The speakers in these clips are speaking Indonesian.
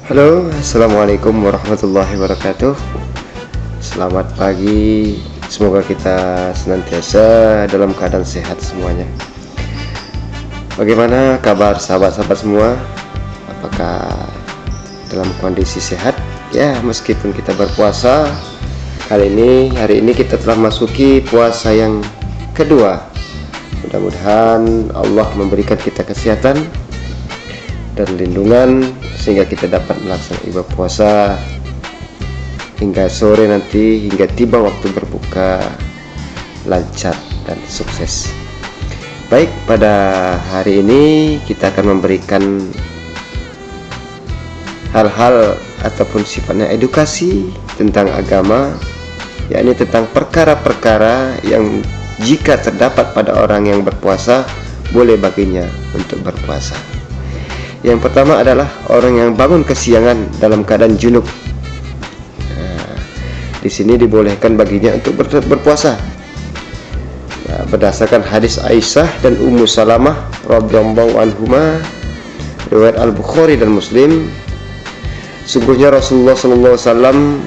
Halo, assalamualaikum warahmatullahi wabarakatuh. Selamat pagi. Semoga kita senantiasa dalam keadaan sehat semuanya. Bagaimana kabar sahabat-sahabat semua? Apakah dalam kondisi sehat? Ya, meskipun kita berpuasa, hari ini kita telah masuki puasa yang kedua. Mudah-mudahan Allah memberikan kita kesehatan dan lindungan sehingga kita dapat melaksanakan ibadah puasa hingga sore nanti, hingga tiba waktu berbuka lancar dan sukses. Baik, pada hari ini kita akan memberikan hal-hal ataupun sifatnya edukasi tentang agama, yakni tentang perkara-perkara yang jika terdapat pada orang yang berpuasa boleh baginya untuk berpuasa. Yang pertama adalah orang yang bangun kesiangan dalam keadaan junub. Di sini dibolehkan baginya untuk berpuasa. Berdasarkan hadis Aisyah dan Ummu Salamah radhiyallahu anhuma, riwayat Al-Bukhari dan Muslim, sungguhnya Rasulullah SAW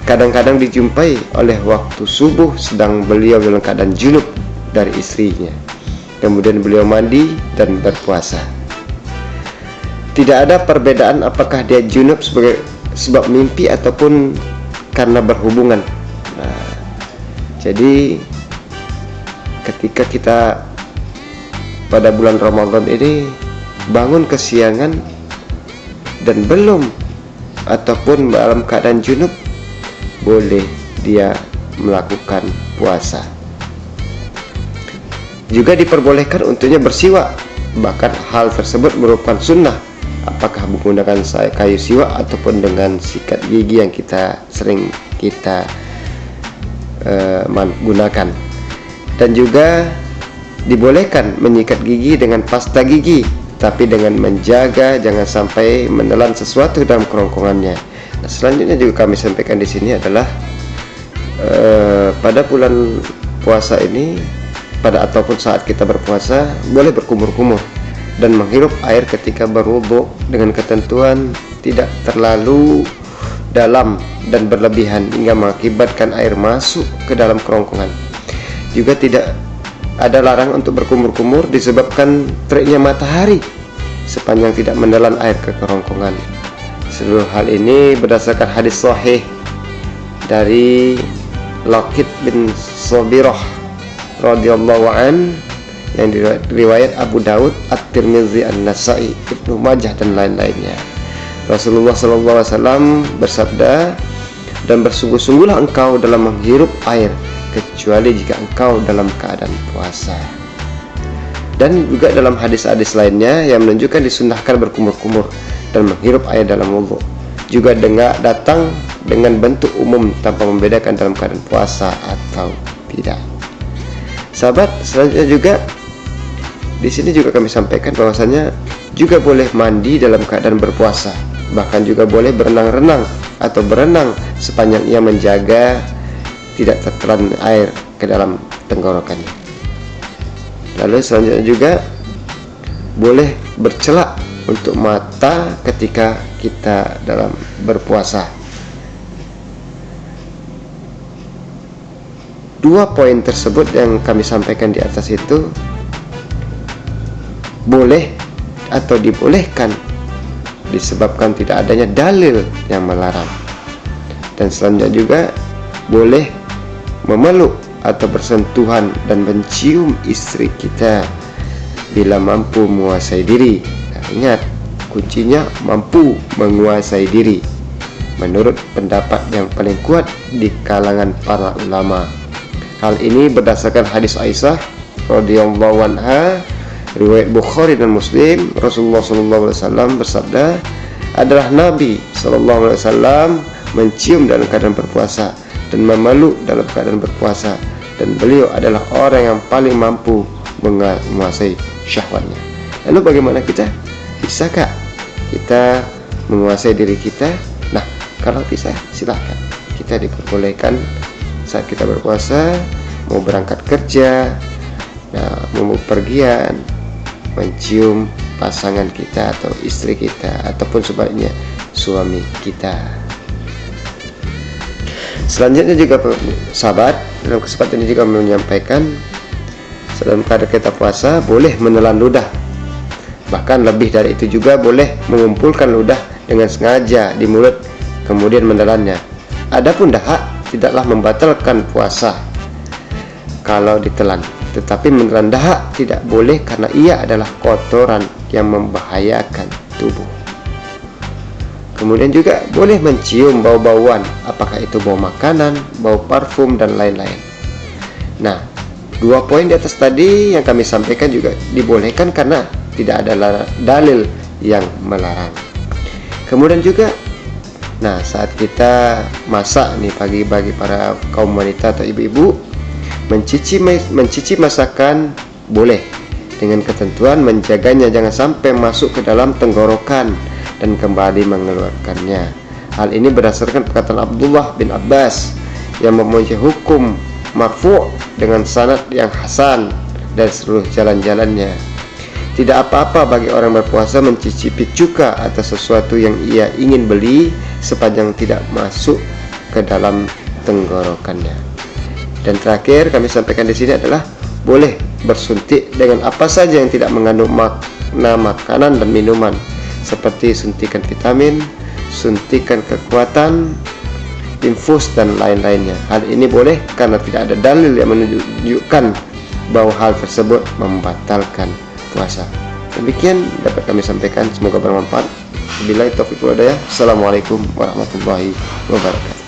kadang-kadang dijumpai oleh waktu subuh sedang beliau dalam keadaan junub dari istrinya. Kemudian beliau mandi dan berpuasa. Tidak ada perbedaan apakah dia junub sebagai sebab mimpi ataupun karena berhubungan. Jadi ketika kita pada bulan Ramadan ini bangun kesiangan dan belum ataupun dalam keadaan junub, boleh dia melakukan puasa. Juga diperbolehkan untuknya bersiwak, bahkan hal tersebut merupakan sunnah, apakah menggunakan kayu siwak ataupun dengan sikat gigi yang sering kita gunakan. Dan juga dibolehkan menyikat gigi dengan pasta gigi, tapi dengan menjaga jangan sampai menelan sesuatu dalam kerongkongannya. Nah, selanjutnya juga kami sampaikan di sini adalah pada bulan puasa ini, ataupun saat kita berpuasa, boleh berkumur-kumur dan menghirup air ketika berwudu dengan ketentuan tidak terlalu dalam dan berlebihan hingga mengakibatkan air masuk ke dalam kerongkongan. Juga tidak ada larangan untuk berkumur-kumur disebabkan teriknya matahari sepanjang tidak menelan air ke kerongkongan. Seluruh hal ini berdasarkan hadis sahih dari Laqit bin Sabirah radhiyallahu an yang diriwayat Abu Daud, At-Tirmizi, An-Nasa'i, Ibnu Majah dan lain-lainnya. Rasulullah SAW bersabda, dan bersungguh-sungguhlah engkau dalam menghirup air kecuali jika engkau dalam keadaan puasa. Dan juga dalam hadis-hadis lainnya yang menunjukkan disunnahkan berkumur-kumur dan menghirup air dalam wudu, juga datang dengan bentuk umum tanpa membedakan dalam keadaan puasa atau tidak. Sahabat, selanjutnya juga di sini juga kami sampaikan bahwasanya juga boleh mandi dalam keadaan berpuasa, bahkan juga boleh berenang-renang atau berenang sepanjang ia menjaga tidak tertelan air ke dalam tenggorokannya. Lalu selanjutnya juga boleh bercelak untuk mata ketika kita dalam berpuasa. Dua poin tersebut yang kami sampaikan di atas itu boleh atau dibolehkan disebabkan tidak adanya dalil yang melarang. Dan selanjutnya juga boleh memeluk atau bersentuhan dan mencium istri kita bila mampu menguasai diri. Nah, ingat, kuncinya mampu menguasai diri menurut pendapat yang paling kuat di kalangan para ulama. Hal ini berdasarkan hadis Aisyah radhiyallahu anha, riwayat Bukhari dan Muslim. Rasulullah SAW bersabda, adalah Nabi SAW mencium dalam keadaan berpuasa dan memeluk dalam keadaan berpuasa, dan beliau adalah orang yang paling mampu menguasai syahwatnya. Lalu bagaimana kita? Bisakah kita menguasai diri kita? Nah, kalau bisa, silahkan. Kita diperbolehkan saat kita berpuasa, mau berangkat kerja, mau pergian, mencium pasangan kita atau istri kita, ataupun sebaliknya suami kita. Selanjutnya juga sahabat, dalam kesempatan ini juga menyampaikan, dalam keadaan kita puasa boleh menelan ludah. Bahkan lebih dari itu juga boleh mengumpulkan ludah dengan sengaja di mulut kemudian menelannya. Adapun dahak tidaklah membatalkan puasa kalau ditelan, tetapi menelan dahak tidak boleh karena ia adalah kotoran yang membahayakan tubuh. Kemudian juga boleh mencium bau-bauan, apakah itu bau makanan, bau parfum, dan lain-lain. Nah, 2 poin di atas tadi yang kami sampaikan juga dibolehkan karena tidak ada dalil yang melarang. Kemudian juga, nah saat kita masak nih pagi bagi para kaum wanita atau ibu-ibu, mencici masakan boleh dengan ketentuan menjaganya jangan sampai masuk ke dalam tenggorokan dan kembali mengeluarkannya. Hal ini berdasarkan perkataan Abdullah bin Abbas yang mempunyai hukum marfu' dengan sanad yang hasan dan seluruh jalan-jalannya. Tidak apa-apa bagi orang berpuasa mencicipi cuka atau sesuatu yang ia ingin beli sepanjang tidak masuk ke dalam tenggorokannya. Dan terakhir kami sampaikan di sini adalah boleh bersuntik dengan apa saja yang tidak mengandung makna makanan dan minuman, seperti suntikan vitamin, suntikan kekuatan, infus, dan lain-lainnya. Hal ini boleh karena tidak ada dalil yang menunjukkan bahwa hal tersebut membatalkan puasa. Demikian dapat kami sampaikan, semoga bermanfaat. Wabillahi taufiq wal hidayah. Assalamualaikum warahmatullahi wabarakatuh.